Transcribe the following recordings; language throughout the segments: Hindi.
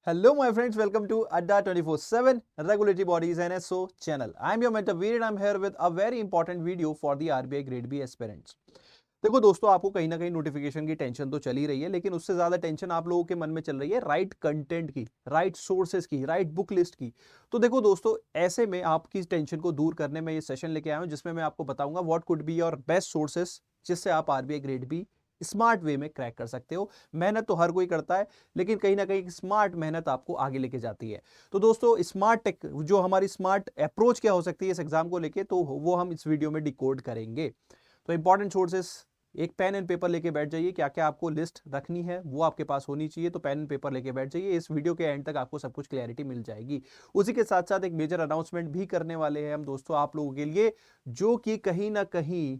Hello, my friends. Welcome to Adda 24/7 Regulatory Bodies NSO channel. I am your mentor Veer and I am here with a very important video for the RBI Grade B aspirants. देखो दोस्तों, आपको कहीं ना कहीं नोटिफिकेशन की टेंशन तो चल ही रही है, लेकिन उससे ज्यादा टेंशन आप लोगों के मन में चल रही है राइट कंटेंट की, राइट सोर्सेज की, राइट बुक लिस्ट की। तो देखो दोस्तों, ऐसे में आपकी टेंशन को दूर करने में ये सेशन लेके आया हूं, जिसमें मैं आपको बताऊंगा what could be your best sources, जिससे आप RBI grade B smart way में क्रैक कर सकते हो। मेहनत तो हर कोई करता है, लेकिन कहीं ना कहीं स्मार्ट मेहनत आपको आगे लेके जाती है। तो दोस्तों, स्मार्ट टेक जो हमारी स्मार्ट अप्रोच क्या हो सकती है इस एग्जाम को लेके, तो वो हम इस वीडियो में डिकोड करेंगे। तो इंपॉर्टेंट सोर्सेस, एक पेन एंड पेपर लेके बैठ जाइए। क्या क्या आपको लिस्ट रखनी है वो आपके पास होनी चाहिए, तो पेन एंड पेपर लेके बैठ जाइए। इस वीडियो के एंड तक आपको सब कुछ क्लैरिटी मिल जाएगी। उसी के साथ साथ एक मेजर अनाउंसमेंट भी करने वाले हैं हम दोस्तों आप लोगों के लिए, जो कि कहीं ना कहीं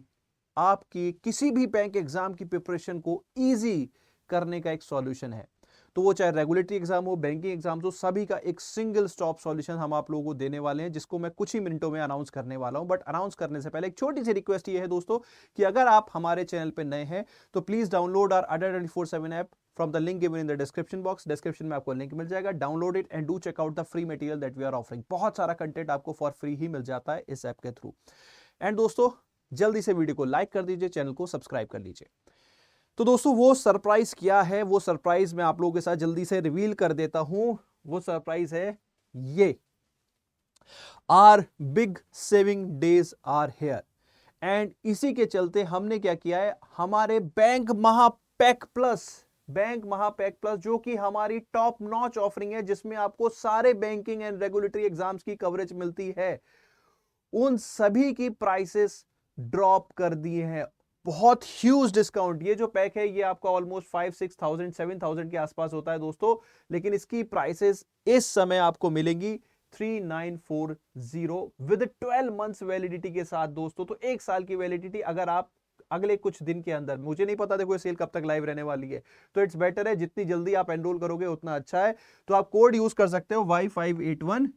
आपकी किसी भी बैंक एग्जाम की प्रिपरेशन को इजी करने का एक सॉल्यूशन है। तो वो चाहे रेगुलेटरी एग्जाम हो, बैंकिंग एग्जाम हो, सभी का एक सिंगल स्टॉप सॉल्यूशन हम आप लोगों को देने वाले हैं, जिसको मैं कुछ ही मिनटों में अनाउंस करने वाला हूं। बट अनाउंस करने से पहले एक छोटी सी रिक्वेस्ट ये है दोस्तों, कि अगर आप हमारे चैनल पे नए हैं तो please download our Adda 24/7 app from the link given in the description box. Description में आपको लिंक मिल जाएगा, download it and do check out the free material that we are offering. बहुत सारा कंटेंट आपको फॉर फ्री ही मिल जाता है इस ऐप के थ्रू। एंड दोस्तों, जल्दी से वीडियो को लाइक कर दीजिए, चैनल को सब्सक्राइब कर लीजिए। तो दोस्तों, वो सरप्राइज क्या है, वो सरप्राइज मैं आप लोगों के साथ जल्दी से रिवील कर देता हूं। वो सरप्राइज है ये, our big saving days are here. And इसी के चलते हमने क्या किया है, हमारे बैंक महापैक प्लस जो कि हमारी टॉप नॉच ऑफरिंग है, जिसमें आपको सारे बैंकिंग एंड रेगुलेटरी एग्जाम्स की कवरेज मिलती है, उन सभी की प्राइसेस ड्रॉप कर दिए हैं। बहुत ह्यूज डिस्काउंट। ये जो पैक है ये आपका ऑलमोस्ट 5-6,000 7,000 के आसपास होता है दोस्तों, लेकिन इसकी प्राइसेस इस समय आपको मिलेंगी 3940 विद 12 मंथ्स वैलिडिटी के साथ दोस्तों। तो एक साल की वैलिडिटी, अगर आप अगले कुछ दिन के अंदर, मुझे नहीं पता देखो ये सेल कब तक लाइव रहने वाली है, तो इट्स बेटर है जितनी जल्दी आप एनरोल करोगे उतना अच्छा है। तो आप कोड यूज कर सकते हो Y581,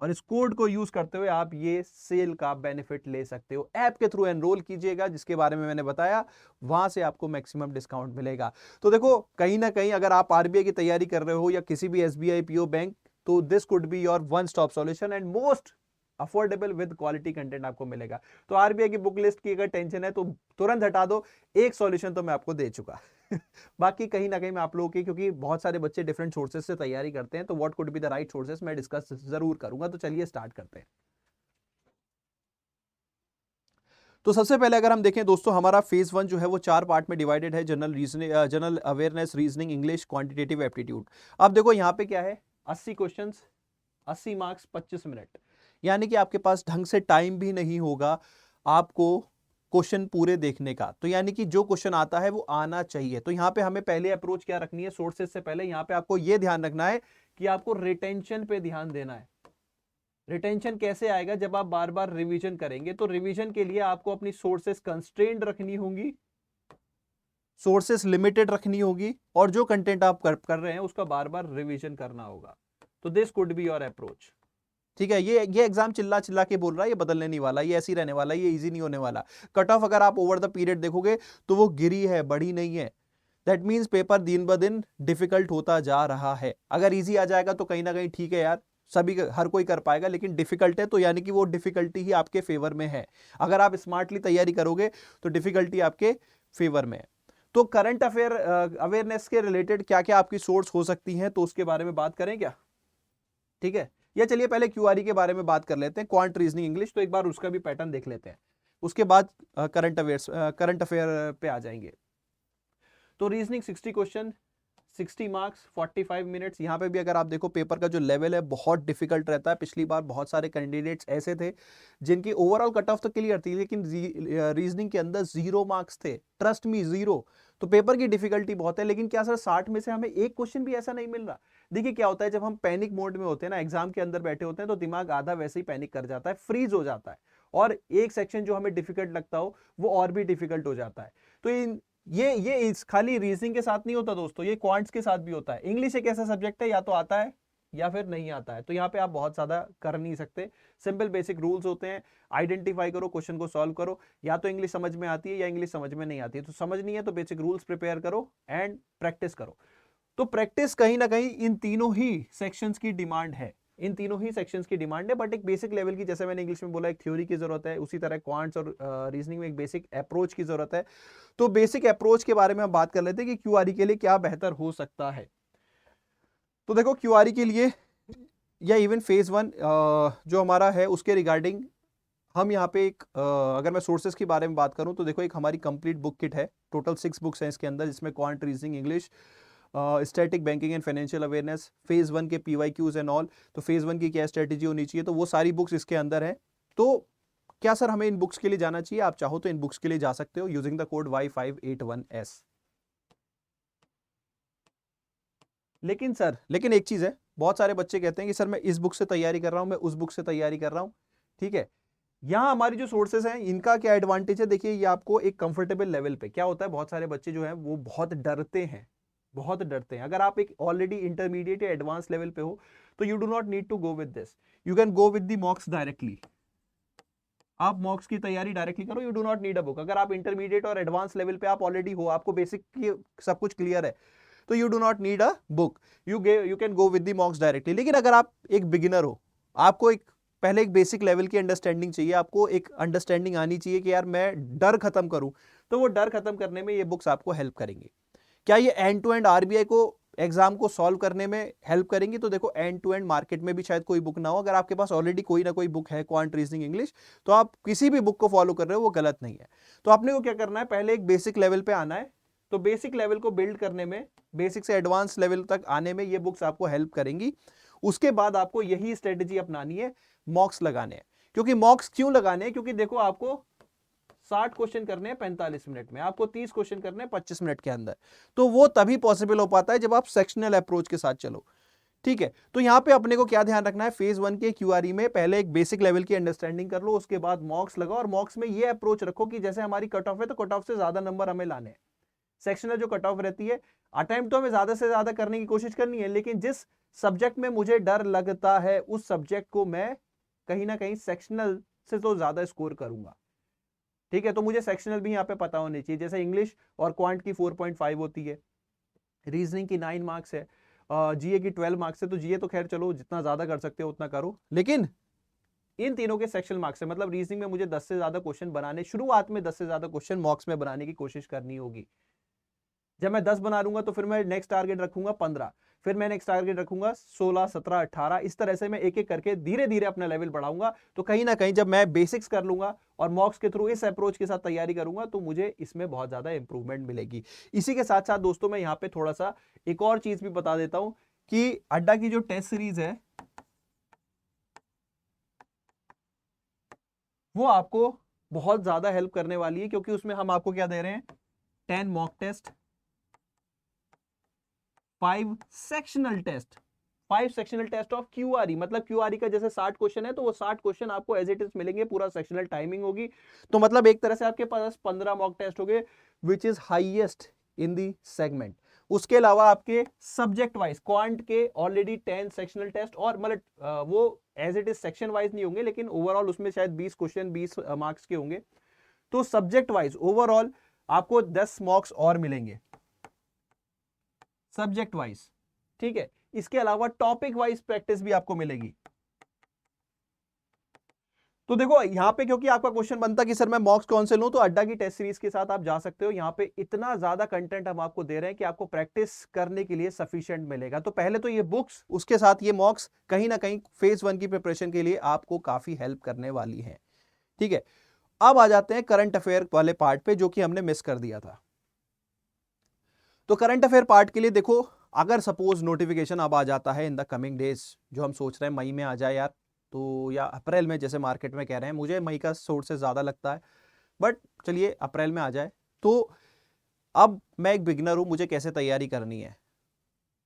और इस कोड को यूज करते हुए आप ये सेल का बेनिफिट ले सकते हो। ऐप के थ्रू एनरोल कीजिएगा, जिसके बारे में मैंने बताया, वहां से आपको मैक्सिमम डिस्काउंट मिलेगा। तो देखो, कहीं ना कहीं अगर आप आरबीआई की तैयारी कर रहे हो या किसी भी एसबीआई पीओ बैंक, तो this could be your one stop solution and most affordable with quality content आपको मिलेगा। तो आरबीआई की बुक लिस्ट की अगर टेंशन है तो तुरंत हटा दो, एक सॉल्यूशन तो मैं आपको दे चुका। बाकी कहीं ना कहीं मैं आप लोगों की, क्योंकि बहुत सारे बच्चे डिफरेंट सोर्सेज से तैयारी करते हैं, तो what could be the right sources मैं डिस्कस जरूर करूंगा। तो चलिए स्टार्ट करते हैं। तो सबसे पहले अगर हम देखें दोस्तों, हमारा फेज 1 जो है वो 4 पार्ट में डिवाइडेड है, general reasoning, general awareness, reasoning, English, quantitative aptitude. अब देखो यहाँ पे क्या है, 80 क्वेश्चंस, 80 मार्क्स, 25 मिनट। यानी कि आपके पास ढंग से टाइम भी नहीं होगा आपको क्वेश्चन पूरे देखने का। तो यानी कि जो क्वेश्चन आता है वो आना चाहिए। तो यहाँ पे हमें पहले अप्रोच क्या रखनी है, सोर्सेज से पहले यहाँ पे आपको ये ध्यान रखना है कि आपको रिटेंशन पे ध्यान देना है। रिटेंशन कैसे आएगा, जब आप बार बार रिवीजन करेंगे। तो रिवीजन के लिए आपको अपनी सोर्सेस कंस्ट्रेंड रखनी होंगी, सोर्सेस लिमिटेड रखनी होगी, और जो कंटेंट आप कर रहे हैं उसका बार बार रिवीजन करना होगा। तो this could be your approach. ठीक है, ये एग्जाम चिल्ला चिल्ला के बोल रहा है, ये बदलने नहीं वाला, ये ऐसी रहने वाला है, ये इजी नहीं होने वाला। कट ऑफ अगर आप ओवर द पीरियड देखोगे तो वो गिरी है, बढ़ी नहीं है। दैट मीन्स पेपर दिन ब दिन डिफिकल्ट होता जा रहा है। अगर इजी आ जाएगा तो कहीं ना कहीं ठीक है यार, सभी हर कोई कर पाएगा, लेकिन डिफिकल्ट है तो यानी कि वो डिफिकल्टी ही आपके फेवर में है। अगर आप स्मार्टली तैयारी करोगे तो डिफिकल्टी आपके फेवर में है। तो करंट अफेयर अवेयरनेस के रिलेटेड क्या क्या आपकी सोर्स हो सकती हैं, तो उसके बारे में बात करें क्या? ठीक है, या चलिए पहले क्यूआरई के बारे में बात कर लेते हैं, क्वांट रीजनिंग इंग्लिश, तो एक बार उसका भी पैटर्न देख लेते हैं, उसके बाद करंट अफेयर पे आ जाएंगे। तो रीजनिंग 60 क्वेश्चन, 60 मार्क्स, 45 मिनट्स। यहाँ पे भी अगर आप देखो पेपर का जो लेवल है बहुत डिफिकल्ट रहता है। पिछली बार बहुत सारे कैंडिडेट्स ऐसे थे जिनकी ओवरऑल कट ऑफ तो क्लियर थी, लेकिन रीजनिंग के अंदर 0 मार्क्स थे, ट्रस्ट मी 0। तो पेपर की डिफिकल्टी बहुत है, लेकिन क्या सर 60 में से हमें एक क्वेश्चन भी ऐसा नहीं मिल रहा? देखिए क्या होता है, जब हम पैनिक मोड में होते हैं ना, एग्जाम के अंदर बैठे होते हैं, तो दिमाग आधा वैसे ही पैनिक कर जाता है, फ्रीज हो जाता है, और एक सेक्शन जो हमें डिफिकल्ट लगता हो वो और भी डिफिकल्ट हो जाता है। तो ये इस खाली रीजनिंग के साथ नहीं होता दोस्तों, ये क्वांट्स के साथ भी होता है। इंग्लिश एक ऐसा सब्जेक्ट है, या तो आता है या फिर नहीं आता है, तो यहाँ पे आप बहुत ज्यादा कर नहीं सकते। सिंपल बेसिक रूल्स होते हैं, आइडेंटिफाई करो, क्वेश्चन को सॉल्व करो। या तो इंग्लिश समझ में आती है या इंग्लिश समझ में नहीं आती है, तो समझ नहीं है तो बेसिक रूल्स प्रिपेयर करो एंड प्रैक्टिस करो। तो प्रैक्टिस कहीं ना कहीं इन तीनों ही सेक्शंस की डिमांड है, इन तीनों ही सेक्शंस की डिमांड है। बट एक बेसिक लेवल की, जैसे मैंने इंग्लिश में बोला, एक थ्योरी की जरूरत है, उसी तरह क्वांट्स और रीजनिंग में एक बेसिक अप्रोच की जरूरत है। तो बेसिक अप्रोच के बारे में हम बात कर लेते हैं कि क्यूआरई के लिए क्या बेहतर हो सकता है। तो देखो क्यूआरई के लिए या इवन फेज 1 जो हमारा है उसके रिगार्डिंग हम यहाँ पे एक अगर मैं सोर्सेज के बारे में बात करूं तो देखो एक हमारी कंप्लीट बुक किट है, टोटल 6 बुक्स हैं इसके अंदर, जिसमें quant, reasoning, English, static, banking and financial awareness, phase 1 के पीवाईक्यूज एंड ऑल। तो फेज 1 की क्या स्ट्रेटेजी होनी चाहिए, तो वो सारी बुक्स इसके अंदर है। तो क्या सर हमें इन बुक्स के लिए जाना चाहिए? आप चाहो तो इन बुक्स के लिए जा सकते हो यूजिंग द कोड Y581S। लेकिन एक चीज है, बहुत सारे बच्चे कहते हैं कि सर मैं इस बुक से तैयारी कर रहा हूं, मैं उस बुक से तैयारी कर रहा हूं। ठीक है, यहां हमारी जो सोर्सेस हैं इनका क्या एडवांटेज है, देखिए ये आपको एक कंफर्टेबल लेवल पे क्या होता है, बहुत सारे बच्चे जो हैं वो बहुत डरते हैं, बहुत डरते हैं। अगर आप एक ऑलरेडी इंटरमीडिएट या एडवांस लेवल पे हो तो you do not need to go with this, you can go with the mocks directly. आप मॉक्स की तैयारी डायरेक्टली करो, you do not need a book. अगर आप इंटरमीडिएट और एडवांस लेवल पे आप ऑलरेडी हो, आपको बेसिक सब कुछ क्लियर है, तो you do not need a book, you can go with the mocks directly. लेकिन अगर आप एक बिगिनर हो, आपको एक पहले एक बेसिक लेवल की अंडरस्टैंडिंग चाहिए, आपको एक अंडरस्टैंडिंग आनी चाहिए कि यार मैं डर खत्म करूं, तो वो डर खत्म करने में ये बुक्स आपको हेल्प करेंगी। क्या ये एंड टू एंड आरबीआई को एग्जाम को सॉल्व करने में हेल्प करेंगी? तो देखो एंड टू एंड मार्केट में भी शायद कोई बुक ना हो, अगर आपके पास ऑलरेडी कोई ना कोई बुक है क्वांट, रीजनिंग, इंग्लिश, तो आप किसी भी बुक को फॉलो कर रहे हो वो गलत नहीं है। तो आपने को क्या करना है, पहले एक बेसिक लेवल पे आना है। तो बेसिक लेवल को बिल्ड करने में, बेसिक से एडवांस लेवल तक आने में ये बुक्स आपको हेल्प करेंगी। उसके बाद आपको यही स्ट्रेटेजी अपनानी है, मॉक्स लगाने हैं। क्योंकि मॉक्स क्यों लगाने हैं, क्योंकि देखो आपको 60 क्वेश्चन करने हैं 45 मिनट में, आपको 30 क्वेश्चन करने हैं 25 मिनट के अंदर। तो वो तभी पॉसिबल हो पाता है जब आप सेक्शनल अप्रोच के साथ चलो। ठीक है, तो यहां पे अपने को क्या ध्यान रखना है, फेज 1 के क्यूआरई में पहले एक बेसिक लेवल की अंडरस्टैंडिंग कर लो, उसके बाद मॉक्स लगाओ, और मॉक्स में ये अप्रोच रखो कि जैसे हमारी कट ऑफ है तो कट ऑफ से ज्यादा नंबर हमें लाने हैं। सेक्शनल जो कट ऑफ रहती है, अटेम्प्ट तो हमें ज्यादा से ज्यादा करने की कोशिश करनी है, लेकिन जिस सब्जेक्ट में मुझे डर लगता है उस सब्जेक्ट को मैं कहीं ना कहीं सेक्शनल से तो ज्यादा स्कोर करूंगा। ठीक है, तो मुझे सेक्शनल भी यहाँ पे पता होनी चाहिए। जैसे इंग्लिश और क्वांट की 4.5 होती है, रीजनिंग की 9 मार्क्स है, जीए की 12 मार्क्स है। तो जीए तो खैर चलो जितना ज्यादा कर सकते हो उतना करो, लेकिन इन तीनों के सेक्शनल मार्क्स है, मतलब रीजनिंग में मुझे 10 से ज्यादा क्वेश्चन बनाने, शुरुआत में 10 से ज्यादा क्वेश्चन मॉक्स में बनाने की कोशिश करनी होगी। जब मैं 10 बना लूंगा तो फिर मैं नेक्स्ट टारगेट रखूंगा 15, फिर मैं नेक्स्ट टारगेट रखूंगा 16, 17, 18। इस तरह से मैं एक एक करके धीरे धीरे अपना लेवल बढ़ाऊंगा। तो कहीं ना कहीं जब मैं बेसिक्स कर लूंगा और मॉक्स के थ्रू इस अप्रोच के साथ तैयारी करूंगा तो मुझे इसमें बहुत ज्यादा इंप्रूवमेंट मिलेगी। इसी के साथ साथ दोस्तों मैं यहाँ पे थोड़ा सा एक और चीज भी बता देता हूं कि अड्डा की जो टेस्ट सीरीज है वो आपको बहुत ज्यादा हेल्प करने वाली है, क्योंकि उसमें हम आपको क्या दे रहे हैं, 10 mock test, 5 sectional test, 5 sectional test of QRE. मतलब क्यूआरई का जैसे 60 क्वेश्चन है तो वो 60 क्वेश्चन आपको एज इट इज मिलेंगे, पूरा सेक्शनल टाइमिंग होगी। तो मतलब एक तरह से आपके पास 15 मॉक टेस्ट हो गए, which is highest in the segment. उसके अलावा आपके सब्जेक्ट वाइज क्वांट के ऑलरेडी 10 सेक्शनल टेस्ट, और मतलब वो as it is section wise नहीं होंगे, लेकिन ओवरऑल उसमें शायद 20 क्वेश्चन 20 मार्क्स के होंगे। तो सब्जेक्ट वाइज ओवरऑल आपको 10 मार्क्स और मिलेंगे सब्जेक्ट वाइज। ठीक है, इसके अलावा टॉपिक वाइज प्रैक्टिस भी आपको मिलेगी। तो देखो यहां पे क्योंकि आपका क्वेश्चन बनता कि सर मैं मॉक्स कौन से लूं, तो अड्डा की टेस्ट सीरीज के साथ आप जा सकते हो। यहां पे इतना ज्यादा कंटेंट हम आपको दे रहे हैं कि आपको प्रैक्टिस करने के लिए सफिशिएंट मिलेगा। तो पहले तो ये बुक्स, उसके साथ ये मॉक्स कहीं ना कहीं फेज 1 की प्रिपरेशन के लिए आपको काफी हेल्प करने वाली है। ठीक है, अब आ जाते हैं करंट अफेयर वाले पार्ट पे, जो कि हमने मिस कर दिया था। तो करंट अफेयर पार्ट के लिए देखो, अगर सपोज नोटिफिकेशन अब आ जाता है इन द कमिंग डेज, जो हम सोच रहे हैं मई में आ जाए यार, तो या अप्रैल में जैसे मार्केट में कह रहे हैं, मुझे मई का सोर्स से ज़्यादा लगता है, बट चलिए अप्रैल में आ जाए। तो अब मैं एक बिगिनर हूं, मुझे कैसे तैयारी करनी है?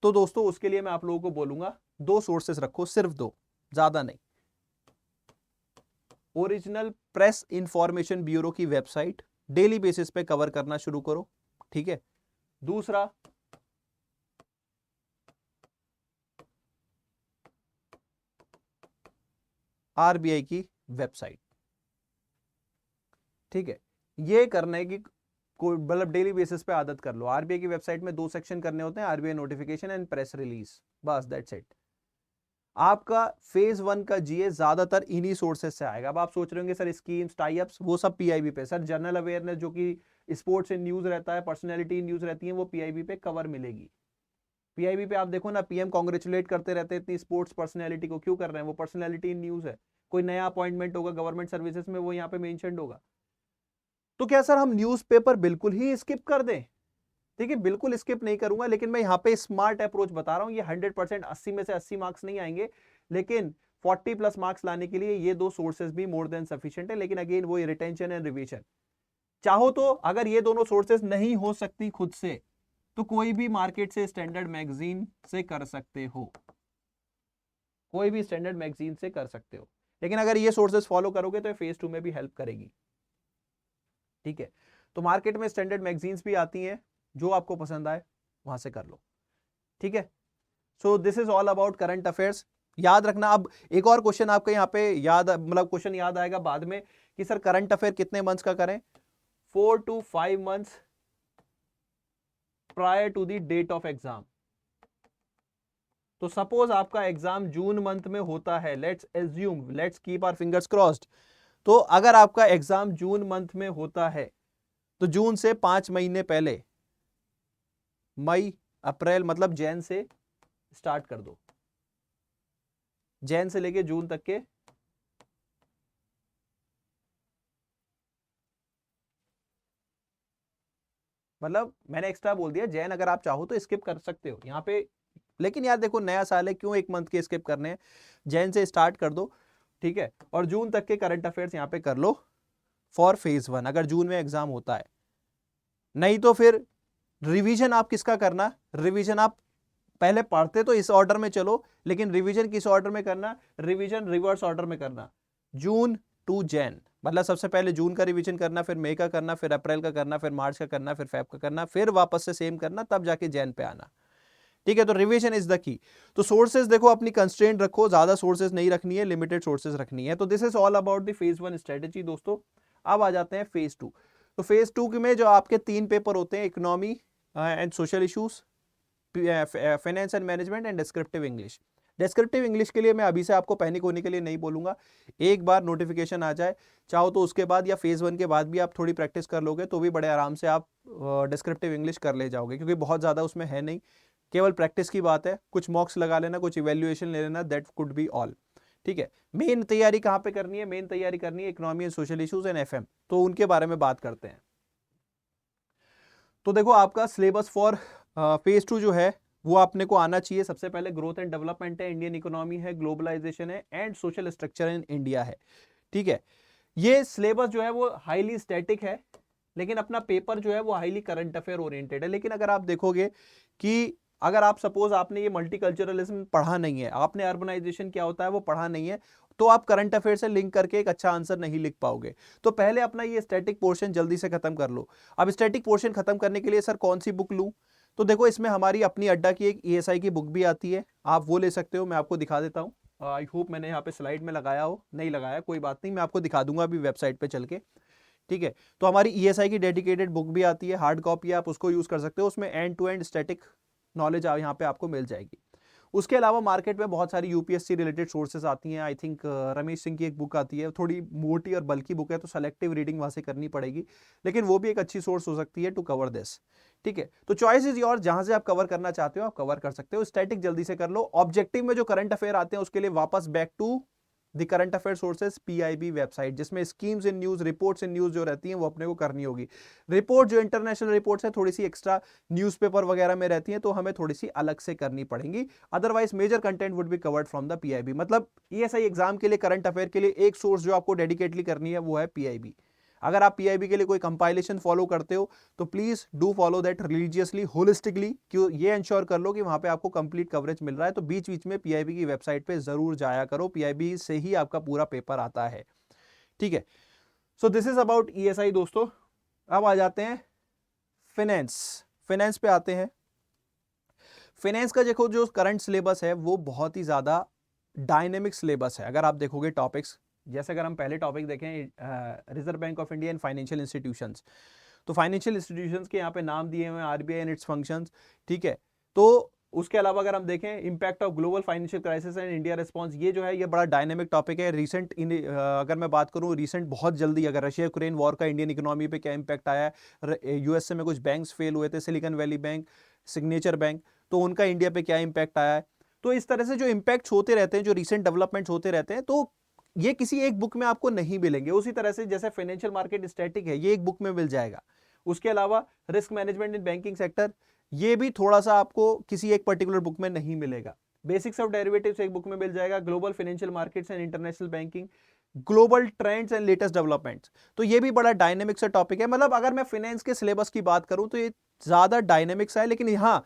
तो दोस्तों उसके लिए मैं आप लोगों को बोलूंगा 2 सोर्सेस रखो, सिर्फ 2, ज़्यादा नहीं। ओरिजिनल प्रेस इंफॉर्मेशन ब्यूरो की वेबसाइट डेली बेसिस पे कवर करना शुरू करो। ठीक है, दूसरा आरबीआई की वेबसाइट। ठीक है, ये करने की मतलब डेली बेसिस पे आदत कर लो। आरबीआई की वेबसाइट में 2 सेक्शन करने होते हैं, RBI notification and press release, बस दैट्स इट। आपका फेज 1 का जीए ज्यादातर इन्हीं सोर्सेज से आएगा। अब आप सोच रहे होंगे सर स्कीम्स टाई अप्स वो सब पीआईबी पे, सर जनरल अवेयरनेस जो कि स्पोर्ट्स इन न्यूज रहता है, पर्सनैलिटी न्यूज रहती है, वो पीआईबी पे कवर मिलेगी। पीआईबी पे आप देखो ना, पीएम कांग्रेचुलेट करते रहते हैं इतनी स्पोर्ट्स पर्सनैलिटी को, क्यों कर रहे हैं? वो पर्सनैलिटी इन न्यूज है। कोई नया अपॉइंटमेंट होगा गवर्नमेंट सर्विसेज में, वो यहाँ पे मेंशन्ड होगा। तो क्या सर हम न्यूज़पेपर बिल्कुल ही स्किप कर दें? ठीक है, बिल्कुल स्किप नहीं करूंगा, लेकिन मैं यहाँ पे स्मार्ट अप्रोच बता रहा हूँ। ये 100% 80 में से 80 मार्क्स नहीं आएंगे, लेकिन 40 प्लस मार्क्स लाने के लिए ये 2 सोर्सेज भी मोर देन सफिशिएंट है। लेकिन अगेन वो रिटेंशन एंड रिवीजन, चाहो तो अगर ये दोनों सोर्सेज नहीं हो सकती खुद से, तो कोई भी मार्केट से स्टैंडर्ड मैगजीन से कर सकते हो, कोई भी स्टैंडर्ड मैगजीन से कर सकते हो। लेकिन अगर ये सोर्सेज फॉलो करोगे तो फेज 2 में भी हेल्प करेगी। ठीक है, तो मार्केट में स्टैंडर्ड मैगजीन्स भी आती हैं, जो आपको पसंद आए वहां से कर लो। ठीक है, so this is all about current affairs. याद रखना, अब एक और क्वेश्चन आपके यहाँ पे याद, मतलब क्वेश्चन याद आएगा बाद में कि सर करंट अफेयर कितने मंथ्स का करें? 4 to 5 months prior to the date of exam. तो सपोज आपका एग्जाम जून मंथ में होता है, let's assume, let's keep our fingers crossed. तो अगर आपका एग्जाम जून मंथ में होता है, तो जून से 5 महीने पहले, मई अप्रैल मतलब जैन से स्टार्ट कर दो, जैन से लेके जून तक के मतलब मैंने एक्स्ट्रा बोल दिया, जैन अगर आप चाहो तो स्किप कर सकते हो यहाँ पे, लेकिन यार देखो नया साल है, क्यों 1 मंथ के स्किप करने हैं? जैन से स्टार्ट कर दो, ठीक है, और जून तक के करंट अफेयर्स यहाँ पे कर लो फॉर फेज 1, अगर जून में एग्जाम होता है। नहीं तो फिर रिवीजन आप किसका करना? रिवीजन आप पहले पढ़ते तो इस ऑर्डर में चलो, लेकिन रिवीजन किस ऑर्डर में करना? रिवीजन रिवर्स ऑर्डर में करना, जून टू जैन, मतलब सबसे पहले जून का रिवीजन करना, फिर मई का करना, फिर अप्रैल का करना, फिर मार्च का करना, फिर फेब का करना, फिर वापस से सेम करना, तब जाके जैन पे आना। ठीक है, तो रिवीजन इज द की। तो सोर्सेज देखो अपनी कंस्ट्रेंट रखो, ज्यादा सोर्सेज नहीं रखनी है, लिमिटेड सोर्सेज रखनी है। तो this is all about the phase 1 strategy दोस्तों। अब आ जाते हैं फेज 2। तो फेज 2 में जो आपके 3 पेपर होते हैं, economy and social issues, finance and management and descriptive English. Descriptive English के लिए मैं अभी से आपको पैनिक होने के लिए नहीं बोलूंगा, एक बार नोटिफिकेशन आ जाए, चाहो तो उसके बाद या फेज 1 के बाद भी आप थोड़ी प्रैक्टिस कर लोगे तो भी बड़े आराम से आप डिस्क्रिप्टिव इंग्लिश कर ले जाओगे, क्योंकि बहुत ज़्यादा उसमें है नहीं, केवल प्रैक्टिस की बात है। कुछ मॉक्स लगा लेना, कुछ इवेल्युएशन ले लेना, दैट कुड बी ऑल। ठीक है, मेन तैयारी कहाँ पे करनी है? मेन तैयारी करनी है economy and social issues and FM, तो उनके बारे में बात करते हैं। तो देखो आपका सिलेबस फॉर फेज 2 जो है वो आपने को आना चाहिए। सबसे पहले ग्रोथ एंड डेवलपमेंट है, इंडियन इकोनॉमी है, ग्लोबलाइजेशन है, and social structure in India है। ठीक है, ये सिलेबस जो है वो हाईली स्टैटिक है, लेकिन अपना पेपर जो है वो हाईली करंट अफेयर ओरिएंटेड है। लेकिन अगर आप देखोगे कि अगर आप सपोज आपने ये मल्टीकल्चरलिज्म पढ़ा नहीं है, आपने अर्बनाइजेशन क्या होता है वो पढ़ा नहीं है, तो आप करंट अफेयर से लिंक करके एक अच्छा आंसर नहीं लिख पाओगे। तो पहले अपना ये स्टैटिक पोर्शन जल्दी से खत्म कर लो। अब स्टैटिक पोर्शन खत्म करने के लिए सर कौन सी बुक लूं? तो देखो इसमें हमारी अपनी अड्डा की एक ईएसआई की बुक भी आती है, आप वो ले सकते हो। मैं आपको दिखा देता हूँ, आई होप मैंने यहाँ पे स्लाइड में लगाया हो, नहीं लगाया कोई बात नहीं, मैं आपको दिखा दूंगा अभी वेबसाइट पे चल के। ठीक है, तो हमारी ईएसआई की डेडिकेटेड बुक भी आती है, हार्ड कॉपी, आप उसको यूज कर सकते हो, उसमें end to end static knowledge यहाँ पे आपको मिल जाएगी। उसके अलावा मार्केट में बहुत सारी यूपीएससी रिलेटेड सोर्सेज आती हैं। आई थिंक रमेश सिंह की एक बुक आती है, थोड़ी मोटी और बल्कि बुक है, तो सेलेक्टिव रीडिंग वहां से करनी पड़ेगी, लेकिन वो भी एक अच्छी सोर्स हो सकती है टू कवर दिस। ठीक है, तो चॉइस इज योर, जहां से आप कवर करना चाहते हो आप कवर कर सकते हो। स्टैटिक जल्दी से कर लो। ऑब्जेक्टिव में जो करंट अफेयर आते हैं उसके लिए वापस back to the current affair sources PIB website, जिसमें schemes in news, reports in news जो रहती हैं वो अपने को करनी होगी। रिपोर्ट जो इंटरनेशनल रिपोर्ट्स है थोड़ी सी एक्स्ट्रा न्यूज़पेपर वगैरह में रहती हैं, तो हमें थोड़ी सी अलग से करनी पड़ेंगी। Otherwise major content would be covered from the PIB. मतलब ईएसआई एग्जाम के लिए करंट अफेयर के लिए एक सोर्स जो आपको डेडिकेटली करनी है वो है पीआईबी। अगर आप पीआईबी के लिए कोई कंपाइलेशन फॉलो करते हो तो please do follow that religiously, holistically, कि ये इंश्योर कर लो कि वहां पे आपको कंप्लीट कवरेज मिल रहा है। तो बीच बीच में पीआईबी की वेबसाइट पे जरूर जाया करो, पीआईबी से ही आपका पूरा पेपर आता है। ठीक है, so this is about ESI दोस्तों। अब आ जाते हैं फाइनेंस। फाइनेंस पे आते हैं। फाइनेंस का देखो जो करंट सिलेबस है वो बहुत ही ज्यादा डायनेमिक सिलेबस है। अगर आप देखोगे टॉपिक्स, जैसे अगर हम पहले टॉपिक देखें reserve bank of India and financial institutions, तो फाइनेंशियल इंस्टीट्यूशंस के यहाँ पे नाम दिए हुए हैं, आरबीआई एंड इट्स फंक्शंस, ठीक है। तो उसके अलावा अगर हम देखें impact of global financial crisis and India response, ये जो है ये बड़ा डायनेमिक टॉपिक है। रिसेंट अगर मैं बात करूं रिसेंट बहुत जल्दी, अगर रशिया यूक्रेन वॉर का इंडियन इकोनॉमी पे क्या इंपैक्ट आया है, यूएसए में कुछ बैंक्स फेल हुए थे, silicon valley bank, signature bank, तो उनका इंडिया पे क्या इंपैक्ट आया है। तो इस तरह से जो इंपैक्ट होते रहते हैं, जो रिसेंट डेवलपमेंट्स होते रहते हैं, तो ये किसी एक बुक में आपको नहीं मिलेंगे। उसी तरह से जैसे फाइनेंशियल मार्केट स्टैटिक है, ये एक बुक में मिल जाएगा। उसके अलावा risk management in banking sector, ये भी थोड़ा सा आपको किसी एक पर्टिकुलर बुक में नहीं मिलेगा। बेसिक्स ऑफ डेरिवेटिव्स एक बुक में मिल जाएगा, global financial markets and international banking, global trends and latest developments, तो ये भी बड़ा डायनेमिक सा टॉपिक है। मतलब अगर मैं फाइनेंस के सिलेबस की बात करूं तो ये ज्यादा डायनेमिक सा है, लेकिन हाँ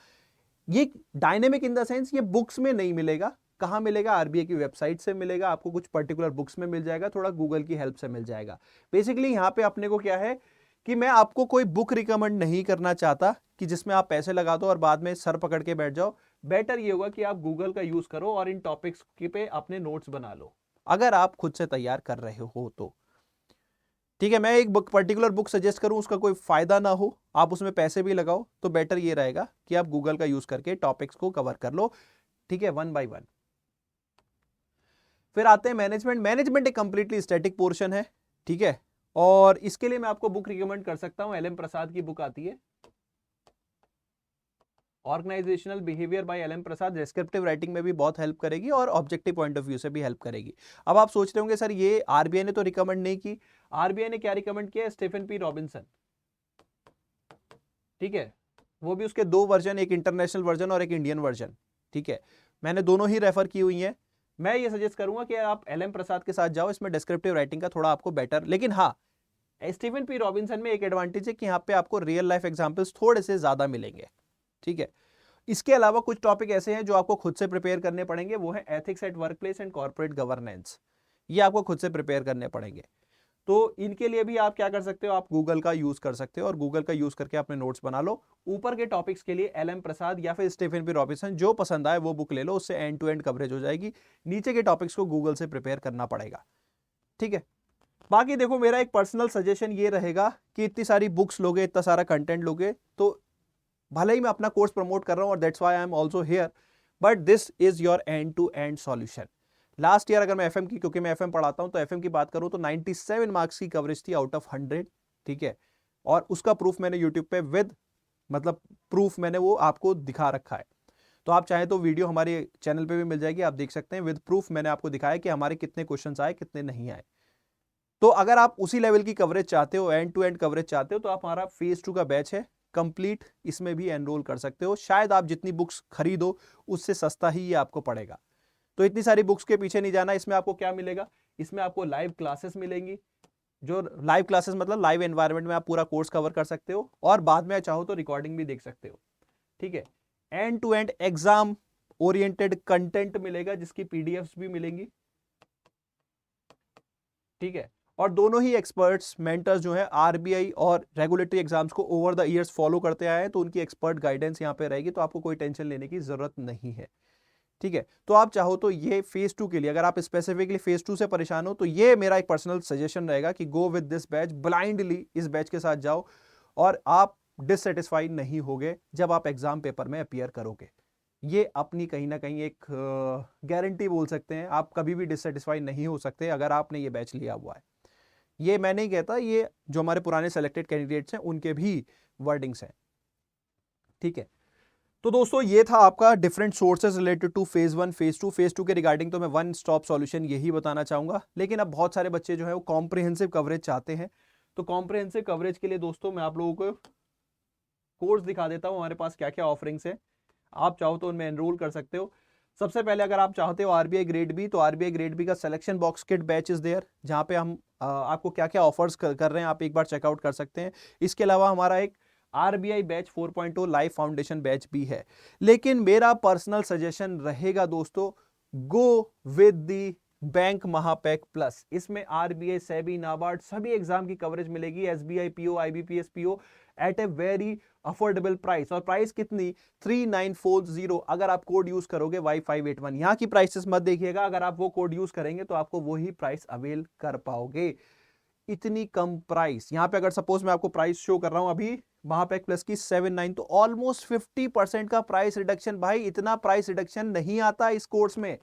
ये डायनेमिक इन द सेंस ये बुक्स में नहीं मिलेगा। कहां मिलेगा? आरबीआई की वेबसाइट से मिलेगा, आपको कुछ पर्टिकुलर बुक्स में मिल जाएगा, थोड़ा गूगल की हेल्प से मिल जाएगा। बेसिकली यहां पे अपने को क्या है कि मैं आपको कोई बुक रिकमेंड नहीं करना चाहता कि जिसमें आप पैसे लगा दो और बाद में सर पकड़ के बैठ जाओ। बेटर ये होगा कि आप गूगल का यूज करो और इन टॉपिक्स पे अपने नोट्स बना लो, अगर आप खुद से तैयार कर रहे हो तो। ठीक है, मैं एक बुक पर्टिकुलर बुक सजेस्ट करूं, उसका कोई फायदा ना हो, आप उसमें पैसे भी लगाओ, तो बेटर ये रहेगा कि आप गूगल का यूज करके टॉपिक्स को कवर कर लो। ठीक है, 1 बाय 1। फिर आते हैं मैनेजमेंट। मैनेजमेंट एक कंप्लीटली स्टैटिक पोर्शन है, ठीक है, और इसके लिए मैं आपको बुक रिकमेंड कर सकता हूं, एलएम प्रसाद की बुक आती है ऑर्गेनाइजेशनल बिहेवियर बाय एलएम प्रसाद। डिस्क्रिप्टिव राइटिंग में भी बहुत हेल्प करेगी और ऑब्जेक्टिव पॉइंट ऑफ व्यू से भी हेल्प करेगी। अब आप सोच रहे होंगे सर ये आरबीआई ने तो रिकमेंड नहीं की, आरबीआई ने क्या रिकमेंड किया? स्टीफन पी रॉबिन्सन, ठीक है, वो भी उसके 2 वर्जन, एक इंटरनेशनल वर्जन और एक इंडियन वर्जन, ठीक है, मैंने दोनों ही रेफर की हुई हैं। मैं ये सजेस्ट करूंगा कि आप एलएम प्रसाद के साथ जाओ, इसमें डिस्क्रिप्टिव राइटिंग का थोड़ा आपको बेटर, लेकिन हाँ स्टीफन पी रॉबिन्सन में एक एडवांटेज है कि यहाँ पे आपको रियल लाइफ एग्जांपल्स थोड़े से ज्यादा मिलेंगे, ठीक है। इसके अलावा कुछ टॉपिक ऐसे हैं जो आपको खुद से प्रिपेयर करने पड़ेंगे, वो है ethics at work place and corporate governance, ये आपको खुद से प्रिपेयर करने पड़ेंगे। तो इनके लिए भी आप क्या कर सकते हो, आप गूगल का यूज कर सकते हो और गूगल का यूज करके अपने नोट्स बना लो। ऊपर के टॉपिक्स के लिए एलएम प्रसाद या फिर स्टीफन पी रॉबिन्सन, जो पसंद आए वो बुक ले लो, उससे एंड टू एंड कवरेज हो जाएगी। नीचे के टॉपिक्स को गूगल से प्रिपेयर करना पड़ेगा, ठीक है। बाकी देखो मेरा एक पर्सनल सजेशन ये रहेगा कि इतनी सारी बुक्स लोगे, इतना सारा कंटेंट लोगे, तो भले ही मैं अपना कोर्स प्रमोट कर रहा हूं और that's why I am also here, but this is your end to end solution. Last year अगर मैं एफएम की, क्योंकि मैं एफएम पढ़ाता हूं, तो एफएम की बात करूं तो 97 मार्क्स की कवरेज थी आउट ऑफ 100, ठीक है, और उसका प्रूफ मैंने यूट्यूब पे विद मतलब प्रूफ मैंने वो आपको दिखा रखा है। तो आप चाहें तो वीडियो हमारे चैनल पे भी मिल जाएगी, आप देख सकते हैं, विद प्रूफ मैंने आपको दिखाया कि हमारे कितने क्वेश्चन आए कितने नहीं आए। तो अगर आप उसी लेवल की कवरेज चाहते हो, एंड टू एंड कवरेज चाहते हो, तो आप हमारा फेज 2 का बैच है कंप्लीट, इसमें भी एनरोल कर सकते हो। शायद आप जितनी बुक्स खरीदो उससे सस्ता ही ये आपको पड़ेगा। तो इतनी सारी बुक्स के पीछे नहीं जाना। इसमें आपको क्या मिलेगा? इसमें आपको लाइव क्लासेस मिलेंगी, जो लाइव क्लासेस मतलब लाइव एनवायरनमेंट में आप पूरा कोर्स कवर कर सकते हो, और बाद में चाहो तो रिकॉर्डिंग भी देख सकते हो, ठीक है। End to end exam oriented content मिलेगा, जिसकी पीडीएफ्स भी मिलेंगी, ठीक है। और दोनों ही एक्सपर्ट्स मेंटर्स जो है आरबीआई और रेगुलेटरी एग्जाम्स को ओवर द इयर्स फॉलो करते आए हैं, तो उनकी एक्सपर्ट गाइडेंस यहां पे रहेगी, तो आपको कोई टेंशन लेने की जरूरत नहीं है, ठीक है। तो आप चाहो तो ये फेज 2 के लिए, अगर आप स्पेसिफिकली फेज 2 से परेशान हो, तो ये मेरा एक पर्सनल सजेशन रहेगा कि गो विद दिस बैच, ब्लाइंडली इस बैच के साथ जाओ, और आप डिससेटिस्फाइड नहीं होगे जब आप एग्जाम पेपर में अपीयर करोगे। ये अपनी कहीं ना कहीं एक गारंटी बोल सकते हैं, आप कभी भी डिससेटिस्फाइड नहीं हो सकते अगर आपने ये बैच लिया हुआ है। ये मैं नहीं कहता, ये जो हमारे पुराने सेलेक्टेड कैंडिडेट्स हैं उनके भी वर्डिंग्स हैं, ठीक है। तो दोस्तों ये था आपका different sources related two phase 1 phase 2। Phase 2 के रिगार्डिंग तो मैं वन स्टॉप सॉल्यूशन यही बताना चाहूंगा, लेकिन अब बहुत सारे बच्चे जो है वो कॉम्प्रिहेंसिव कवरेज चाहते हैं। तो कॉम्प्रिहेंसिव कवरेज के लिए दोस्तों मैं आप लोगों को कोर्स दिखा देता हूं, हमारे पास क्या क्या ऑफरिंग्स है, आप चाहो तो उनमें एनरोल कर सकते हो। सबसे पहले अगर आप चाहते हो आरबीआई ग्रेड बी, तो आरबीआई ग्रेड बी का selection box kit batch is there, जहां पे हम आपको क्या क्या ऑफर्स कर रहे हैं आप एक बार चेकआउट कर सकते हैं। इसके अलावा हमारा एक RBI batch 4.0 live foundation batch भी है। लेकिन मेरा पर्सनल सजेशन रहेगा दोस्तों, go with the bank Mahapack plus. इसमें आरबीआई, सेबी, नाबार्ड सभी एग्जाम की कवरेज मिलेगी, SBI PO, IBPS PO at a very affordable price. और प्राइस कितनी? 3940। अगर आप कोड यूज करोगे Y581, यहां की प्राइसेस मत देखिएगा, अगर आप वो कोड यूज करेंगे तो आपको वही प्राइस अवेल कर पाओगे। इतनी कम प्राइस, यहां पे अगर सपोज मैं आपको प्राइस शो कर रहा हूं अभी महापैक प्लस की 79, तो ऑलमोस्ट 50% का प्राइस रिडक्शन। भाई इतना प्राइस रिडक्शन नहीं आता इस कोर्स में।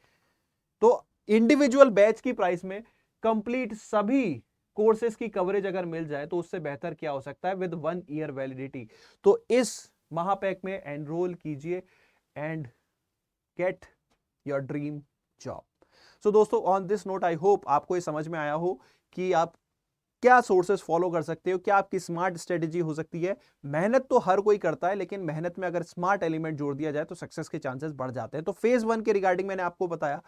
तो इंडिविजुअल बैच की प्राइस में कंप्लीट सभी कोर्सेज की कवरेज अगर मिल जाए तो उससे बेहतर क्या हो सकता है, विद 1 ईयर वैलिडिटी। तो इस महापैक में एनरोल कीजिए and get your dream job. So दोस्तों, on this note I hope आपको ये समझ में आया हो कि आप क्या सोर्सेस फॉलो कर सकते हो, क्या आपकी स्मार्ट स्ट्रेटेजी हो सकती है। मेहनत तो हर कोई करता है, लेकिन मेहनत में अगर स्मार्ट एलिमेंट जोड़ दिया जाए तो सक्सेस के चांसेस बढ़ जाते हैं। तो फेज 1 के रिगार्डिंग मैंने आपको बताया,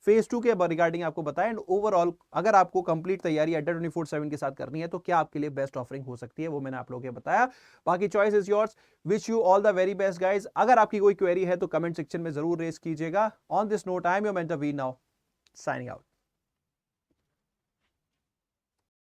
फेज 2 के रिगार्डिंग आपको बताया, एंड ओवरऑल अगर आपको कंप्लीट तैयारी अड्डा 24/7 के साथ करनी है तो क्या आपके लिए बेस्ट ऑफरिंग हो सकती है, वो मैंने आप लोगों को बताया। बाकी choice is yours. Wish you all the very best guys. अगर आपकी कोई क्वेरी है तो कमेंट सेक्शन में जरूर रेज कीजिएगा। On this note I am your mentor we now signing out.